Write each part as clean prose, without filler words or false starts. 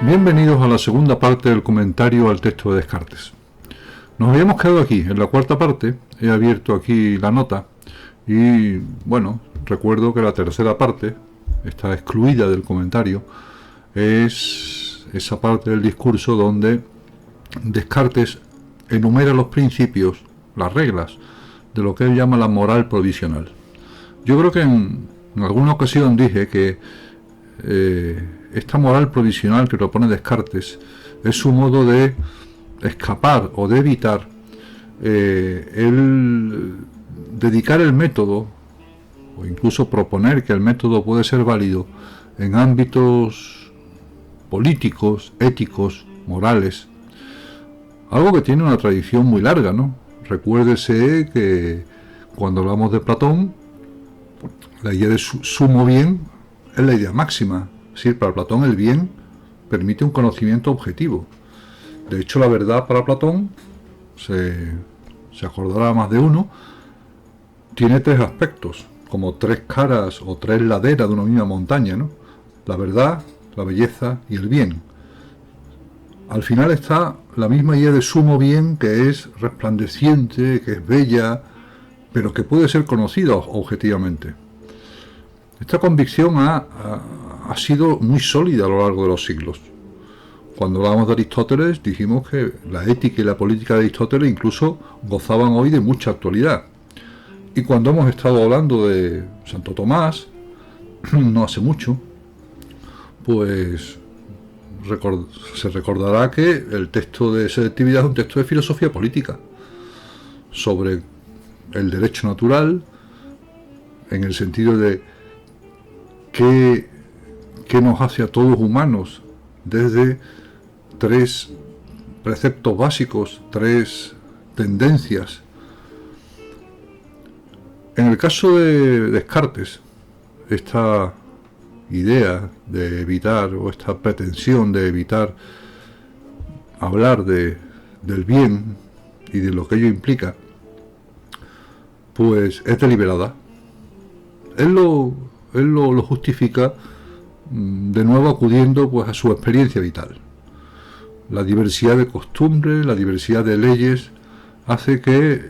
Bienvenidos a la segunda parte del comentario al texto de Descartes. Nos habíamos quedado aquí, en la cuarta parte. He abierto aquí la nota y, bueno, recuerdo que la tercera parte, está excluida del comentario, es esa parte del discurso donde Descartes enumera los principios, las reglas, de lo que él llama la moral provisional. Yo creo que en alguna ocasión dije que esta moral provisional que propone Descartes es su modo de escapar o de evitar el dedicar el método, o incluso proponer que el método puede ser válido en ámbitos políticos, éticos, morales, algo que tiene una tradición muy larga, ¿no? Recuérdese que cuando hablamos de Platón, la idea de sumo bien es la idea máxima. Es decir, para Platón el bien permite un conocimiento objetivo. De hecho, la verdad para Platón, se acordará más de uno, tiene tres aspectos, como tres caras o tres laderas de una misma montaña, ¿no? La verdad, la belleza y el bien. Al final está la misma idea de sumo bien, que es resplandeciente, que es bella, pero que puede ser conocida objetivamente. Esta convicción ha sido muy sólida a lo largo de los siglos. Cuando hablamos de Aristóteles, dijimos que la ética y la política de Aristóteles incluso gozaban hoy de mucha actualidad. Y cuando hemos estado hablando de Santo Tomás, no hace mucho, pues se recordará que el texto de selectividad es un texto de filosofía política sobre el derecho natural, en el sentido de qué nos hace a todos humanos, desde tres preceptos básicos, tres tendencias. En el caso de Descartes, esta idea de evitar, o esta pretensión de evitar hablar del bien y de lo que ello implica, pues es deliberada. Él lo justifica de nuevo acudiendo pues a su experiencia vital. La diversidad de costumbres, la diversidad de leyes, hace que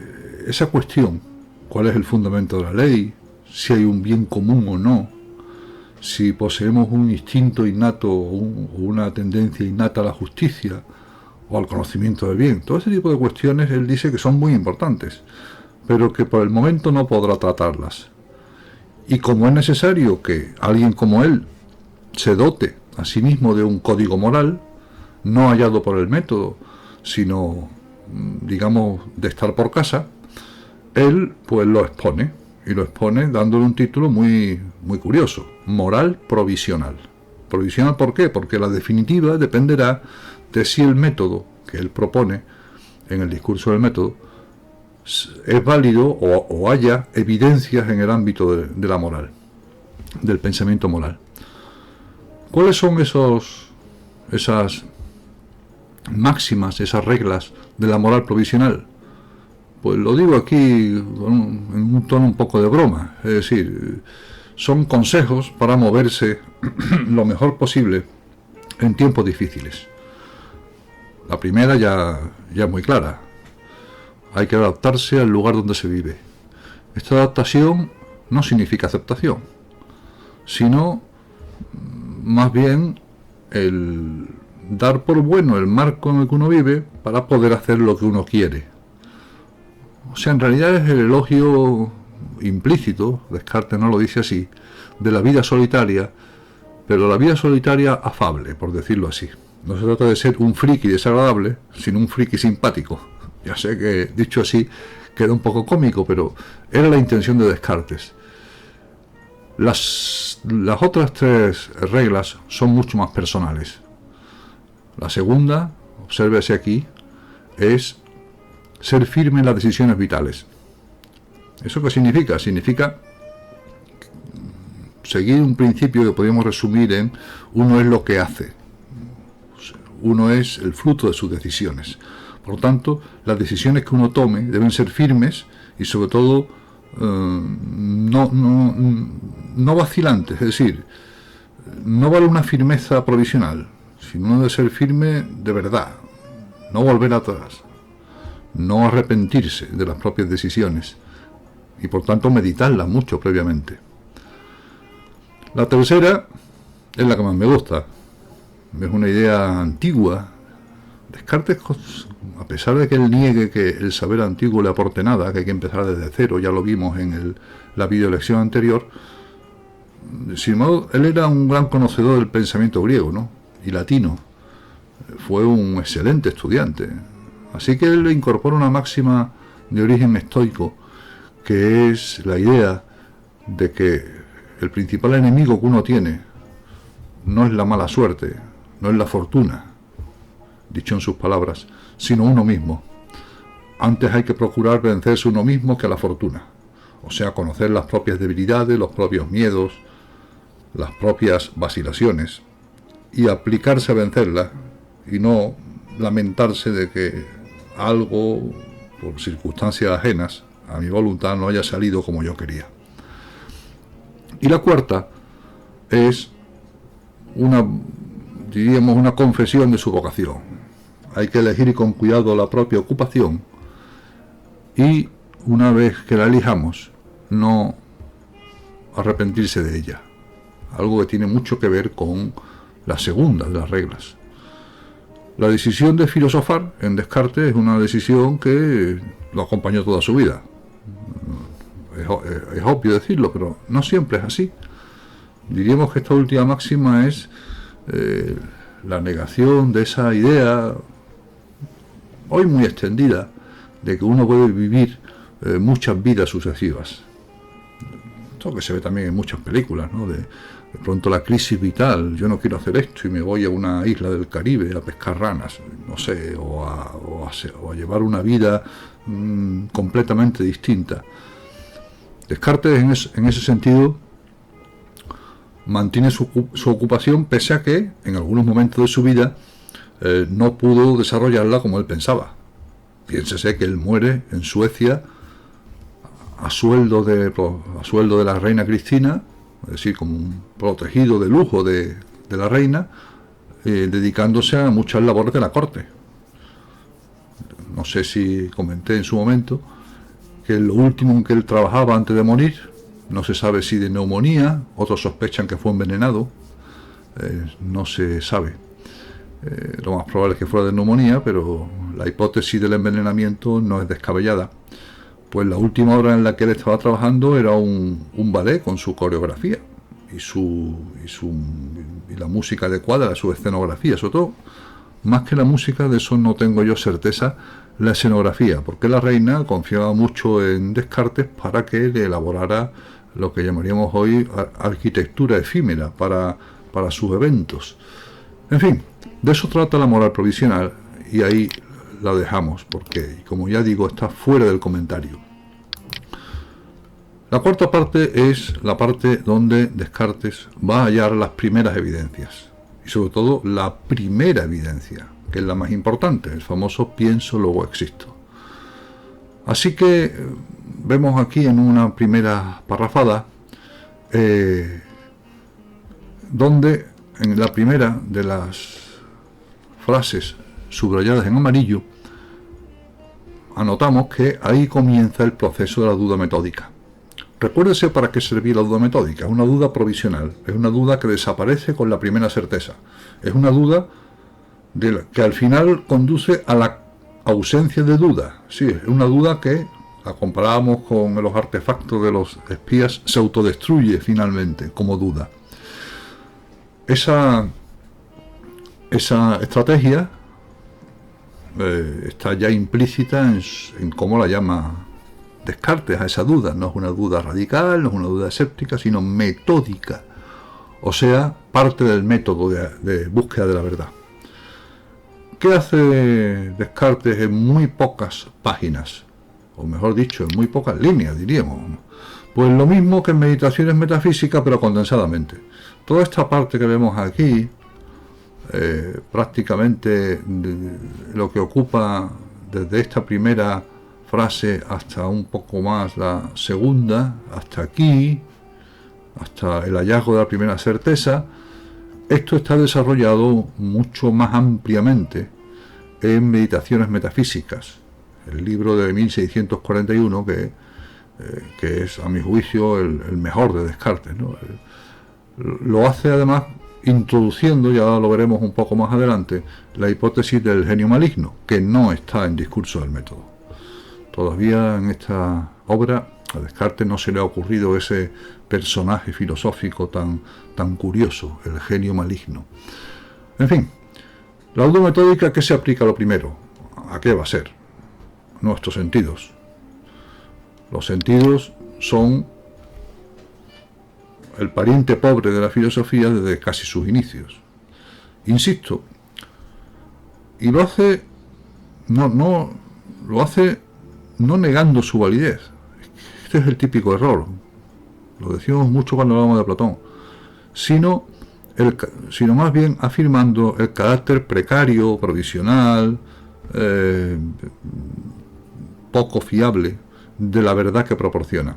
esa cuestión, cuál es el fundamento de la ley, si hay un bien común o no, si poseemos un instinto innato o una tendencia innata a la justicia o al conocimiento del bien, todo ese tipo de cuestiones él dice que son muy importantes, pero que por el momento no podrá tratarlas. Y como es necesario que alguien como él se dote a sí mismo de un código moral, no hallado por el método, sino, digamos, de estar por casa, él pues lo expone, y lo expone dándole un título muy, muy curioso: moral provisional. ¿Provisional por qué? Porque la definitiva dependerá de si el método que él propone en el discurso del método es válido o haya evidencias en el ámbito de la moral, del pensamiento moral. ¿Cuáles son esas máximas, esas reglas de la moral provisional? Pues lo digo aquí en un tono un poco de broma, es decir, son consejos para moverse lo mejor posible en tiempos difíciles. La primera ya es muy clara: hay que adaptarse al lugar donde se vive. Esta adaptación no significa aceptación, sino más bien el dar por bueno el marco en el que uno vive para poder hacer lo que uno quiere. O sea, en realidad es el elogio implícito, Descartes no lo dice así, de la vida solitaria, pero la vida solitaria afable, por decirlo así. No se trata de ser un friki desagradable, sino un friki simpático. Ya sé que dicho así queda un poco cómico, pero era la intención de Descartes. Las otras tres reglas son mucho más personales. La segunda, obsérvese aquí, es ser firme en las decisiones vitales. ¿Eso qué significa? Significa seguir un principio que podríamos resumir en: uno es lo que hace, uno es el fruto de sus decisiones. Por lo tanto, las decisiones que uno tome deben ser firmes y sobre todo no vacilantes. Es decir, no vale una firmeza provisional, sino uno debe ser firme de verdad, no volver atrás, no arrepentirse de las propias decisiones y por tanto meditarlas mucho previamente. La tercera es la que más me gusta, es una idea antigua. Descartes, a pesar de que él niegue que el saber antiguo le aporte nada, que hay que empezar desde cero, ya lo vimos en la videolección anterior, sin embargo, él era un gran conocedor del pensamiento griego, ¿no? Y latino. Fue un excelente estudiante. Así que él le incorpora una máxima de origen estoico, que es la idea de que el principal enemigo que uno tiene no es la mala suerte, no es la fortuna, dicho en sus palabras, sino uno mismo. Antes hay que procurar vencerse uno mismo que a la fortuna. O sea, conocer las propias debilidades, los propios miedos, las propias vacilaciones, y aplicarse a vencerlas, y no lamentarse de que algo, por circunstancias ajenas a mi voluntad, no haya salido como yo quería. Y la cuarta es una confesión de su vocación. Hay que elegir con cuidado la propia ocupación y, una vez que la elijamos, no arrepentirse de ella. Algo que tiene mucho que ver con la segunda de las reglas. La decisión de filosofar en Descartes es una decisión que lo acompañó toda su vida. Es obvio decirlo, pero no siempre es así. Diríamos que esta última máxima es la negación de esa idea, hoy muy extendida, de que uno puede vivir muchas vidas sucesivas. Esto que se ve también en muchas películas, ¿no? De pronto la crisis vital, yo no quiero hacer esto y me voy a una isla del Caribe a pescar ranas, no sé, o a llevar una vida completamente distinta. Descartes en ese sentido mantiene su ocupación, pese a que en algunos momentos de su vida no pudo desarrollarla como él pensaba. Piénsese que él muere en Suecia a sueldo de la reina Cristina, es decir, como un protegido de lujo de la reina, dedicándose a muchas labores de la corte. No sé si comenté en su momento que lo último en que él trabajaba antes de morir, no se sabe si de neumonía, otros sospechan que fue envenenado, no se sabe. Lo más probable es que fuera de neumonía, pero la hipótesis del envenenamiento no es descabellada. Pues la última obra en la que él estaba trabajando era un ballet con su coreografía y la música adecuada a su escenografía, sobre todo, más que la música, de eso no tengo yo certeza, la escenografía, porque la reina confiaba mucho en Descartes para que le elaborara lo que llamaríamos hoy arquitectura efímera para sus eventos. En fin, de eso trata la moral provisional, y ahí la dejamos, porque, como ya digo, está fuera del comentario. La cuarta parte es la parte donde Descartes va a hallar las primeras evidencias, y sobre todo la primera evidencia, que es la más importante, el famoso pienso, luego existo. Así que vemos aquí en una primera parrafada, donde en la primera de las frases subrayadas en amarillo, anotamos que ahí comienza el proceso de la duda metódica. Recuérdese para qué servía la duda metódica. Es una duda provisional, es una duda que desaparece con la primera certeza, es una duda que al final conduce a la ausencia de duda. Sí, es una duda que la comparábamos con los artefactos de los espías, se autodestruye finalmente como duda. Esa estrategia está ya implícita en cómo la llama Descartes a esa duda. No es una duda radical, no es una duda escéptica, sino metódica, o sea, parte del método de búsqueda de la verdad. ¿Qué hace Descartes en muy pocas páginas? O mejor dicho, en muy pocas líneas, diríamos. Pues lo mismo que en Meditaciones Metafísicas, pero condensadamente. Toda esta parte que vemos aquí, prácticamente lo que ocupa desde esta primera frase hasta un poco más la segunda, hasta aquí, hasta el hallazgo de la primera certeza, Esto está desarrollado mucho más ampliamente en Meditaciones Metafísicas, el libro de 1641 que es, a mi juicio, el mejor de Descartes, ¿no? Lo hace además introduciendo, ya lo veremos un poco más adelante, la hipótesis del genio maligno, que no está en Discurso del Método. Todavía en esta obra a Descartes no se le ha ocurrido ese personaje filosófico tan curioso, el genio maligno. En fin, la audometódica, ¿qué se aplica lo primero? ¿A qué va a ser? Nuestros sentidos. Los sentidos son el pariente pobre de la filosofía desde casi sus inicios. Insisto, y lo hace no negando su validez. Este es el típico error. Lo decimos mucho cuando hablamos de Platón. Sino más bien afirmando el carácter precario, provisional, poco fiable de la verdad que proporciona.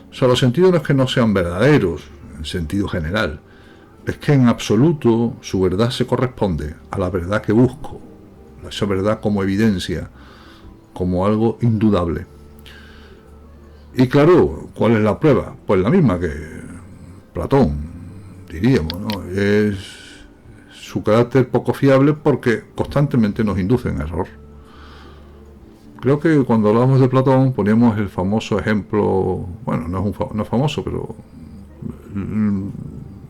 O sea, los sentidos no es que no sean verdaderos en sentido general, es que en absoluto su verdad se corresponde a la verdad que busco, esa verdad como evidencia, como algo indudable. Y claro, ¿cuál es la prueba? Pues la misma que Platón, diríamos, ¿no? Es su carácter poco fiable porque constantemente nos induce en error. Creo que cuando hablamos de Platón poníamos el famoso ejemplo, bueno, no es famoso, pero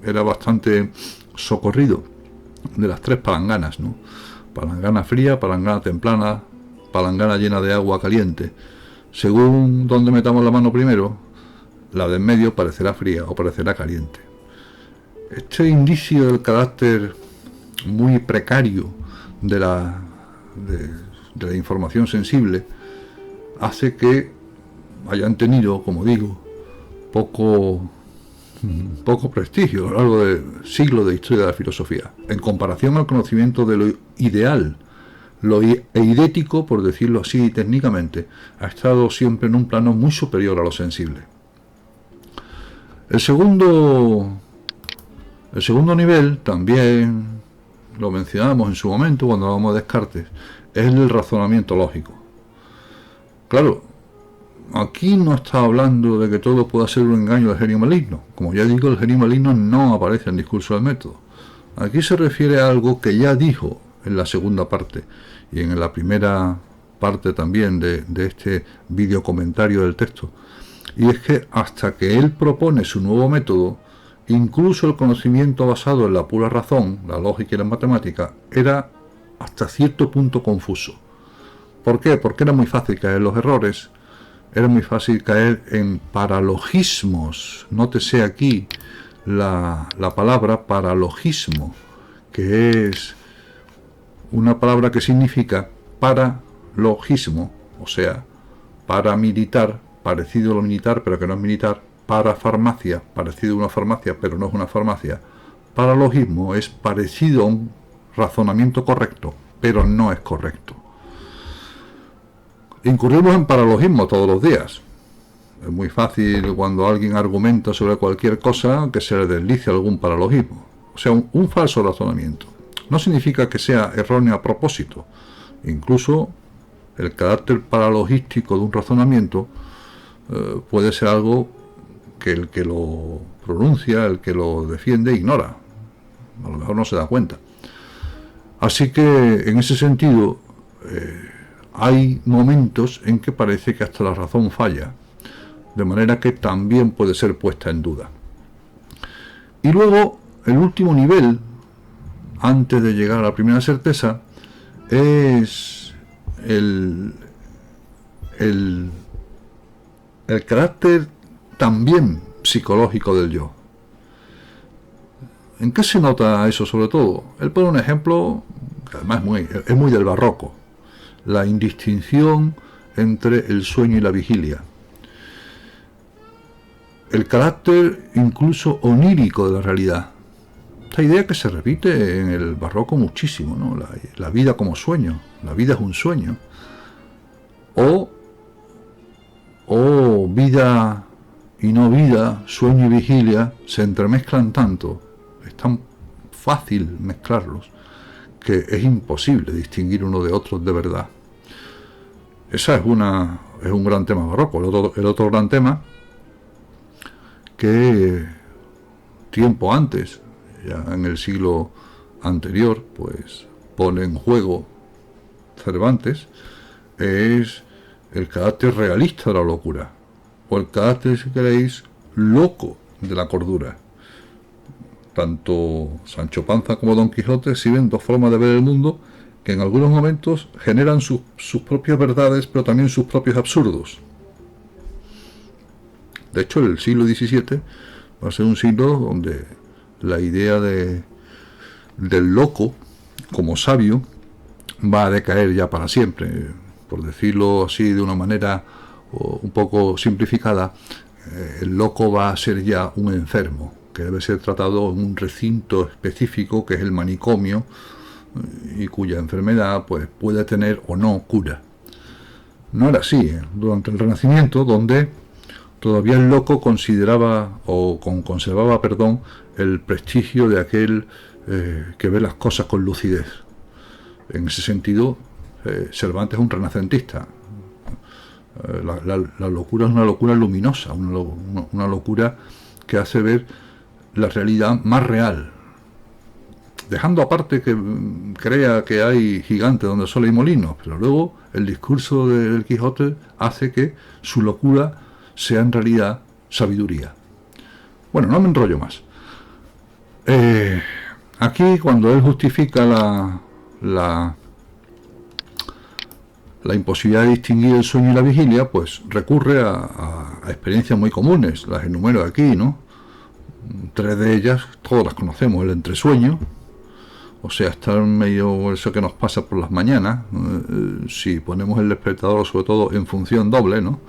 era bastante socorrido, de las tres palanganas, ¿no? Palangana fría, palangana templada, palangana llena de agua caliente. Según donde metamos la mano primero, la de en medio parecerá fría o parecerá caliente. Este indicio del carácter muy precario de la información sensible hace que hayan tenido, como digo, poco prestigio a lo largo de siglos de historia de la filosofía, en comparación al conocimiento de lo ideal. Lo eidético, por decirlo así técnicamente, ha estado siempre en un plano muy superior a lo sensible. El segundo nivel, también lo mencionamos en su momento cuando hablamos de Descartes, es el del razonamiento lógico. Claro, aquí no está hablando de que todo pueda ser un engaño del genio maligno. Como ya digo, el genio maligno no aparece en el Discurso del Método. Aquí se refiere a algo que ya dijo en la segunda parte y en la primera parte también de este video comentario del texto. Y es que hasta que él propone su nuevo método, incluso el conocimiento basado en la pura razón, la lógica y la matemática, era hasta cierto punto confuso. ¿Por qué? Porque era muy fácil caer en los errores, era muy fácil caer en paralogismos. Nótese aquí la palabra paralogismo, que es una palabra que significa paralogismo, o sea, paramilitar, parecido a lo militar pero que no es militar, para farmacia, parecido a una farmacia pero no es una farmacia. Paralogismo es parecido a un razonamiento correcto, pero no es correcto. Incurrimos en paralogismo todos los días. Es muy fácil cuando alguien argumenta sobre cualquier cosa que se le deslice algún paralogismo, o sea, un falso razonamiento. No significa que sea erróneo a propósito. Incluso el carácter paralogístico de un razonamiento puede ser algo que el que lo pronuncia, el que lo defiende, ignora. A lo mejor no se da cuenta. Así que, en ese sentido, hay momentos en que parece que hasta la razón falla, de manera que también puede ser puesta en duda. Y luego, el último nivel, antes de llegar a la primera certeza, es el carácter también psicológico del yo. ¿En qué se nota eso sobre todo? Él pone un ejemplo que además es muy del barroco: la indistinción entre el sueño y la vigilia. El carácter incluso onírico de la realidad. Esta idea que se repite en el barroco muchísimo, ¿no? La vida como sueño. La vida es un sueño. O vida y no vida, sueño y vigilia, se entremezclan tanto, están fácil mezclarlos, que es imposible distinguir uno de otro de verdad. Esa es un gran tema barroco. El otro gran tema, que tiempo antes, ya en el siglo anterior, pues pone en juego Cervantes, es el carácter realista de la locura, o el carácter, si queréis, loco de la cordura. Tanto Sancho Panza como Don Quijote exhiben dos formas de ver el mundo que en algunos momentos generan sus propias verdades, pero también sus propios absurdos. De hecho, el siglo XVII va a ser un siglo donde la idea del loco como sabio va a decaer ya para siempre. Por decirlo así de una manera un poco simplificada, el loco va a ser ya un enfermo, que debe ser tratado en un recinto específico, que es el manicomio, y cuya enfermedad pues puede tener o no cura. No era así, durante el Renacimiento, donde todavía el loco conservaba el prestigio de aquel que ve las cosas con lucidez. En ese sentido, Cervantes es un renacentista. La locura es una locura luminosa, una locura que hace ver la realidad más real, dejando aparte que crea que hay gigantes donde solo hay molinos, pero luego el discurso del Quijote hace que su locura sea en realidad sabiduría. Bueno, no me enrollo más. Aquí, cuando él justifica la imposibilidad de distinguir el sueño y la vigilia, pues recurre a experiencias muy comunes, las enumero aquí, ¿no? 3 de ellas, todas las conocemos: el entresueño, o sea, estar medio eso que nos pasa por las mañanas, si ponemos el despertador sobre todo en función doble, ¿no?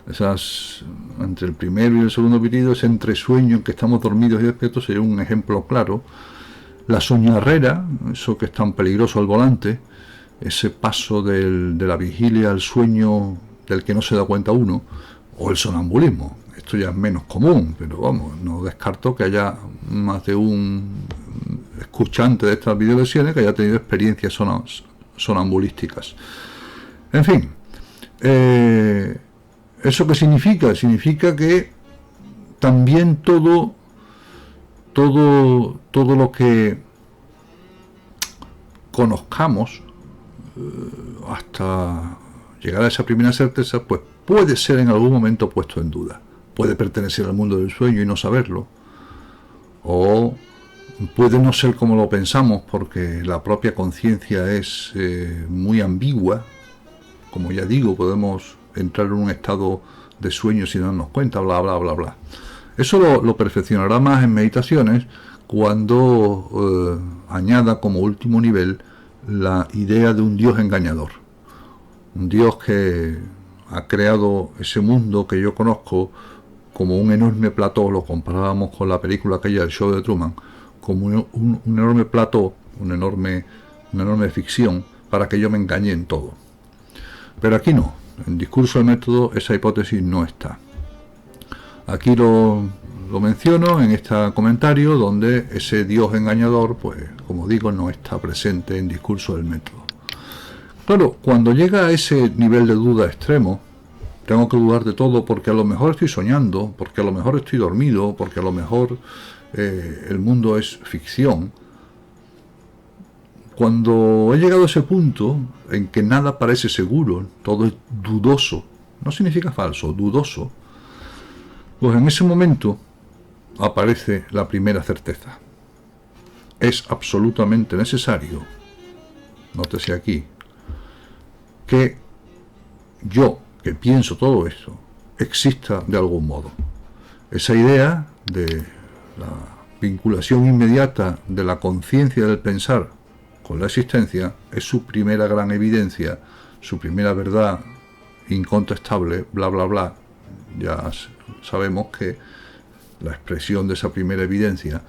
Esas, entre el primero y el segundo pitido, ese entresueño en que estamos dormidos y despiertos, sería un ejemplo claro. La soñarrera, eso que es tan peligroso al volante, ese paso de la vigilia al sueño del que no se da cuenta uno, o el sonambulismo. Esto ya es menos común, pero vamos, no descarto que haya más de un escuchante de estas videolesiones que haya tenido experiencias sonambulísticas. En fin, ¿eso qué significa? Significa que también todo lo que conozcamos hasta llegar a esa primera certeza, pues puede ser en algún momento puesto en duda. Puede pertenecer al mundo del sueño y no saberlo, o puede no ser como lo pensamos, porque la propia conciencia es muy ambigua. Como ya digo, podemos entrar en un estado de sueño sin darnos cuenta, bla, bla, bla, bla. Eso lo perfeccionará más en meditaciones, cuando añada como último nivel la idea de un Dios engañador. Un Dios que ha creado ese mundo que yo conozco como un enorme plató. Lo comparábamos con la película aquella del show de Truman, como un enorme plató, una enorme ficción, para que yo me engañe en todo. Pero aquí no, en Discurso del Método esa hipótesis no está. Aquí lo menciono en este comentario, donde ese Dios engañador, pues como digo, no está presente en Discurso del Método. Claro, cuando llega a ese nivel de duda extremo, tengo que dudar de todo, porque a lo mejor estoy soñando, porque a lo mejor estoy dormido, porque a lo mejor el mundo es ficción. Cuando he llegado a ese punto en que nada parece seguro, todo es dudoso, no significa falso, dudoso, pues en ese momento aparece la primera certeza. Es absolutamente necesario, nótese aquí, que yo, que pienso todo esto, exista de algún modo. Esa idea de la vinculación inmediata de la conciencia del pensar con la existencia es su primera gran evidencia, su primera verdad incontestable, bla, bla, bla. Ya sabemos que la expresión de esa primera evidencia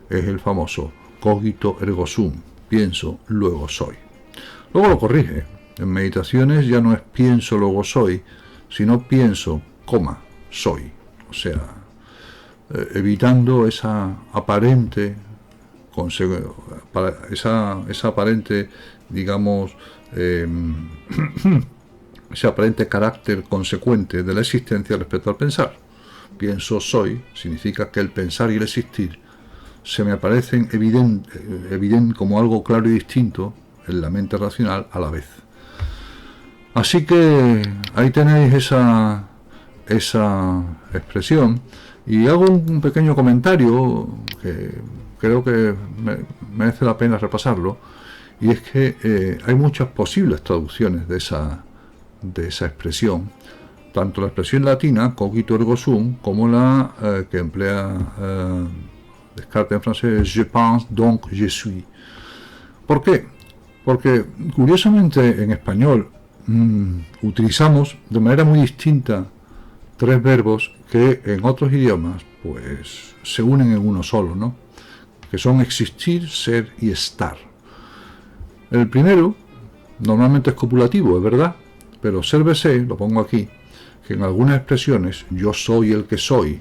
es el famoso cogito ergo sum, pienso, luego soy. Luego lo corrige. En meditaciones ya no es pienso, luego soy, sino pienso, soy. O sea, evitando esa aparente para esa aparente, digamos, ese aparente carácter consecuente de la existencia respecto al pensar. Pienso, soy, significa que el pensar y el existir se me aparecen evidente como algo claro y distinto en la mente racional a la vez. Así que ahí tenéis esa expresión, y hago un pequeño comentario que creo que merece la pena repasarlo, y es que hay muchas posibles traducciones de esa expresión, tanto la expresión latina cogito ergo sum como la que emplea Descartes en francés, je pense donc je suis. ¿Por qué? Porque curiosamente en español utilizamos de manera muy distinta tres verbos que en otros idiomas pues se unen en uno solo, ¿no? Que son existir, ser y estar. El primero normalmente es copulativo, es verdad, pero sérvese, lo pongo aquí, que en algunas expresiones yo soy el que soy,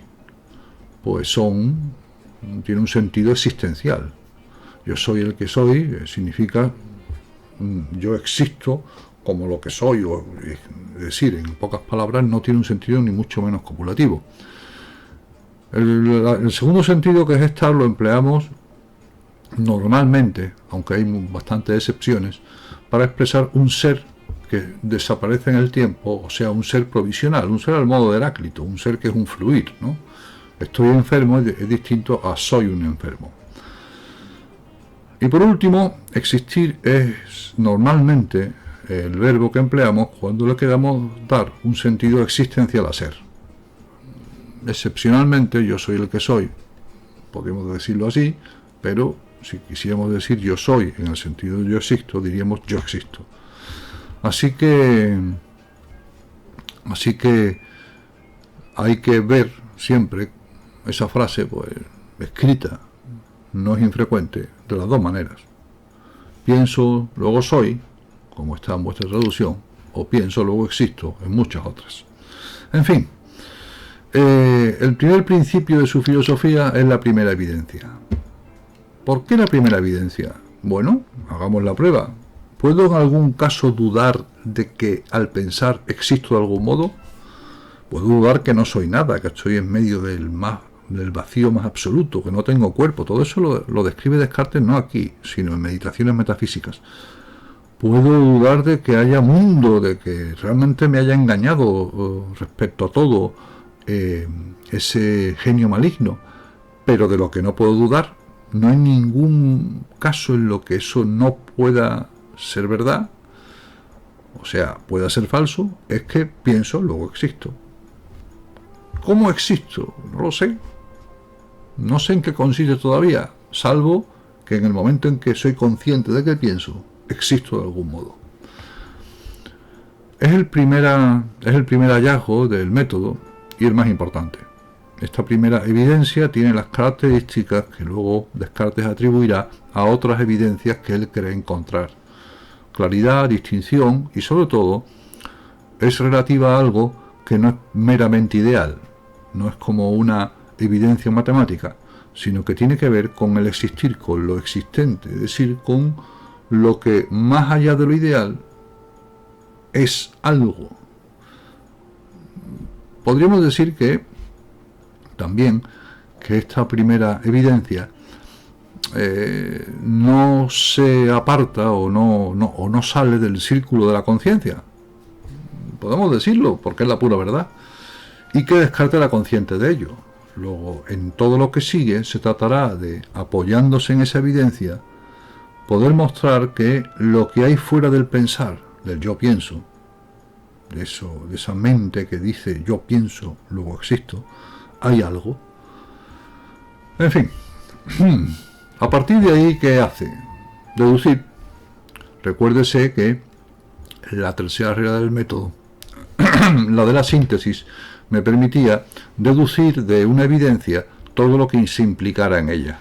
pues tiene un sentido existencial. Yo soy el que soy significa yo existo como lo que soy, es decir, en pocas palabras, no tiene un sentido ni mucho menos copulativo. El segundo sentido, que es estar, lo empleamos normalmente, aunque hay bastantes excepciones, para expresar un ser que desaparece en el tiempo, o sea, un ser provisional, un ser al modo de Heráclito, un ser que es un fluir, ¿no? Estoy enfermo es distinto a soy un enfermo. Y por último, existir es normalmente el verbo que empleamos cuando le queramos dar un sentido existencial a ser. Excepcionalmente, yo soy el que soy, podríamos decirlo así, pero si quisiéramos decir yo soy en el sentido de yo existo, diríamos yo existo. Así que hay que ver siempre esa frase, pues, escrita, no es infrecuente, de las dos maneras. Pienso, luego soy, como está en vuestra traducción, o pienso, luego existo, en muchas otras. En fin, el primer principio de su filosofía es la primera evidencia. ¿Por qué la primera evidencia? Bueno, hagamos la prueba. ¿Puedo en algún caso dudar de que al pensar existo de algún modo? Puedo dudar que no soy nada, que estoy en medio del vacío más absoluto, que no tengo cuerpo. Todo eso lo describe Descartes no aquí, sino en Meditaciones Metafísicas. Puedo dudar de que haya mundo, de que realmente me haya engañado respecto a todo ese genio maligno, pero de lo que no puedo dudar, no hay ningún caso en lo que eso no pueda ser verdad, o sea, pueda ser falso, es que pienso, luego existo. ¿Cómo existo? No lo sé. No sé en qué consiste todavía, salvo que en el momento en que soy consciente de que pienso, existo de algún modo. Es el primer hallazgo del método y el más importante. Esta primera evidencia tiene las características que luego Descartes atribuirá a otras evidencias que él cree encontrar. Claridad, distinción y, sobre todo, es relativa a algo que no es meramente ideal, no es como una evidencia matemática, sino que tiene que ver con el existir, con lo existente, es decir, con lo que más allá de lo ideal es algo. Podríamos decir que también que esta primera evidencia no se aparta o no sale del círculo de la conciencia. Podemos decirlo porque es la pura verdad, y que Descartes era consciente de ello. Luego, en todo lo que sigue, se tratará de, apoyándose en esa evidencia, poder mostrar que lo que hay fuera del pensar, del yo pienso, de esa mente que dice yo pienso, luego existo, hay algo. En fin, a partir de ahí, ¿qué hace? Deducir. Recuérdese que la tercera regla del método, la de la síntesis, me permitía deducir de una evidencia todo lo que se implicara en ella.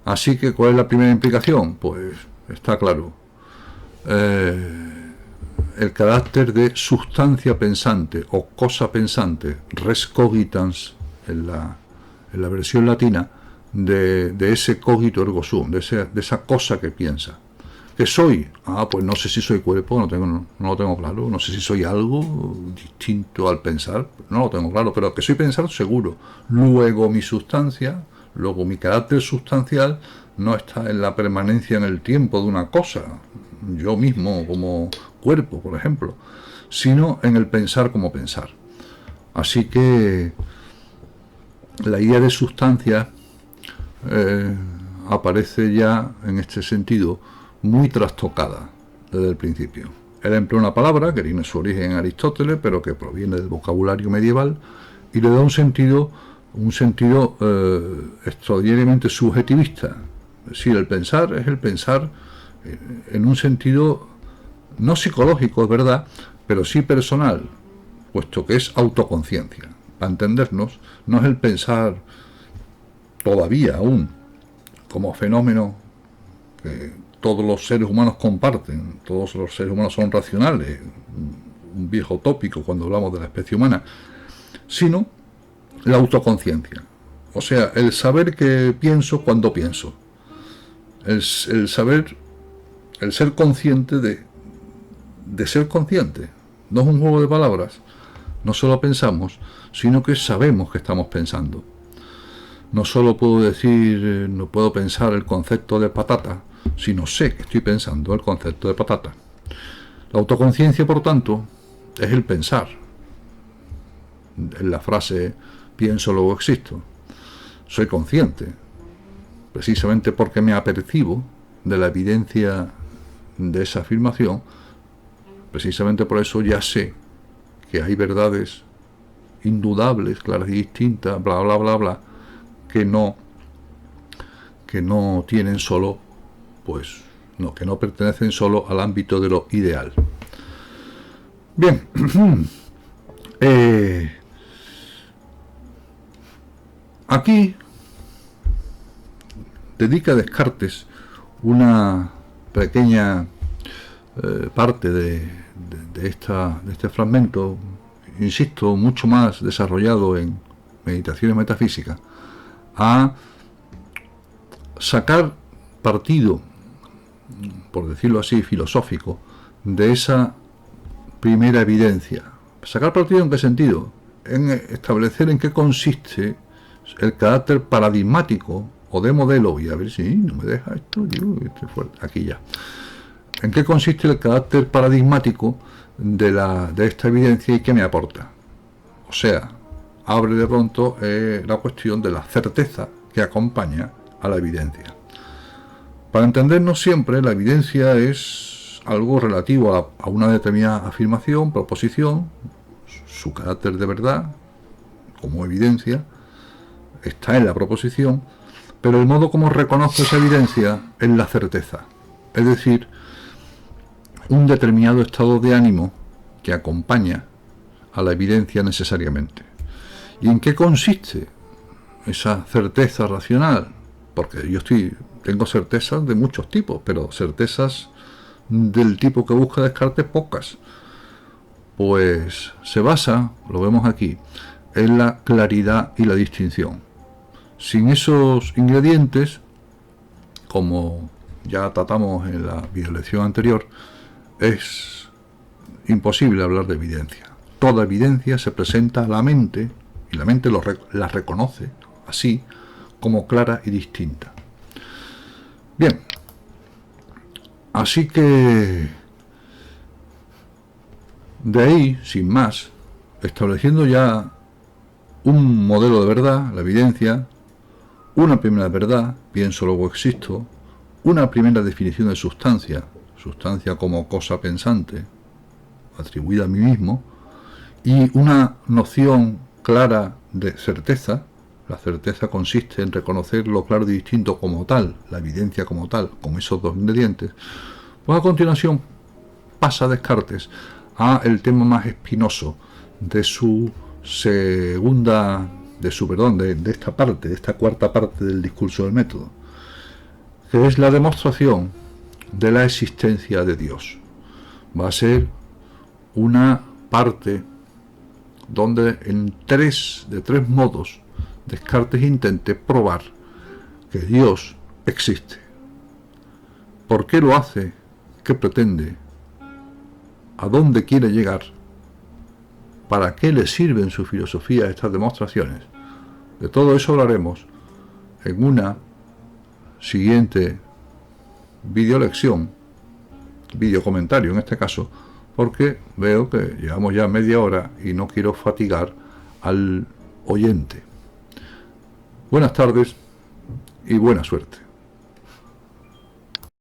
Así que, ¿cuál es la primera implicación? Pues está claro. El carácter de sustancia pensante o cosa pensante, res cogitans en la versión latina, de ese cogito ergo sum, de esa cosa que piensa. ¿Qué soy? Pues no sé si soy cuerpo, no lo tengo claro. No sé si soy algo distinto al pensar, no lo tengo claro, pero que soy pensar seguro. Luego mi carácter sustancial no está en la permanencia en el tiempo de una cosa, yo mismo como cuerpo, por ejemplo, sino en el pensar como pensar. Así que la idea de sustancia aparece ya en este sentido muy trastocada desde el principio. Él emplea una palabra que tiene su origen en Aristóteles, pero que proviene del vocabulario medieval, y le da un sentido extraordinariamente subjetivista. Es decir, el pensar es el pensar en un sentido no psicológico, es verdad, pero sí personal, puesto que es autoconciencia. Para entendernos, no es el pensar todavía aún como fenómeno que todos los seres humanos comparten, todos los seres humanos son racionales, un viejo tópico cuando hablamos de la especie humana, sino la autoconciencia, o sea, el saber que pienso cuando pienso, el saber, el ser consciente de ser consciente. No es un juego de palabras, no solo pensamos, sino que sabemos que estamos pensando. No solo puedo decir, no puedo pensar el concepto de patata, sino sé que estoy pensando el concepto de patata. La autoconciencia, por tanto, es el pensar. En la frase pienso, luego existo. Soy consciente, precisamente porque me apercibo de la evidencia de esa afirmación. Precisamente por eso ya sé que hay verdades indudables, claras y distintas, bla, bla, bla, bla, que no tienen solo, que no pertenecen solo al ámbito de lo ideal. Bien, aquí dedica Descartes una pequeña parte de este fragmento, insisto, mucho más desarrollado en Meditaciones Metafísicas, a sacar partido, por decirlo así, filosófico, de esa primera evidencia. ¿Sacar partido en qué sentido? En establecer en qué consiste el carácter paradigmático o de modelo. Voy a ver si no me deja esto, estoy fuerte, aquí ya. ¿En qué consiste el carácter paradigmático de esta evidencia y qué me aporta? O sea, abre de pronto la cuestión de la certeza que acompaña a la evidencia. Para entendernos siempre, la evidencia es algo relativo a una determinada afirmación, proposición, su carácter de verdad, como evidencia, está en la proposición, pero el modo como reconozco esa evidencia es la certeza, es decir, un determinado estado de ánimo que acompaña a la evidencia necesariamente. ¿Y en qué consiste esa certeza racional? Porque yo tengo certezas de muchos tipos, pero certezas del tipo que busca Descartes, pocas. Pues se basa, lo vemos aquí, en la claridad y la distinción. Sin esos ingredientes, como ya tratamos en la videolección anterior, es imposible hablar de evidencia. Toda evidencia se presenta a la mente, y la mente la reconoce así, como clara y distinta. Bien, así que de ahí, sin más, estableciendo ya un modelo de verdad, la evidencia, una primera verdad, pienso luego existo, una primera definición de sustancia como cosa pensante, atribuida a mí mismo, y una noción clara de certeza. La certeza consiste en reconocer lo claro y distinto como tal, la evidencia como tal, con esos dos ingredientes. Pues a continuación pasa Descartes a el tema más espinoso de esta cuarta parte del discurso del método, que es la demostración de la existencia de Dios. Va a ser una parte donde de tres modos Descartes intente probar que Dios existe. ¿Por qué lo hace? ¿Qué pretende? ¿A dónde quiere llegar? ¿Para qué le sirven su filosofía estas demostraciones? De todo eso hablaremos en una siguiente videolección, videocomentario en este caso, porque veo que llevamos ya media hora y no quiero fatigar al oyente. Buenas tardes y buena suerte.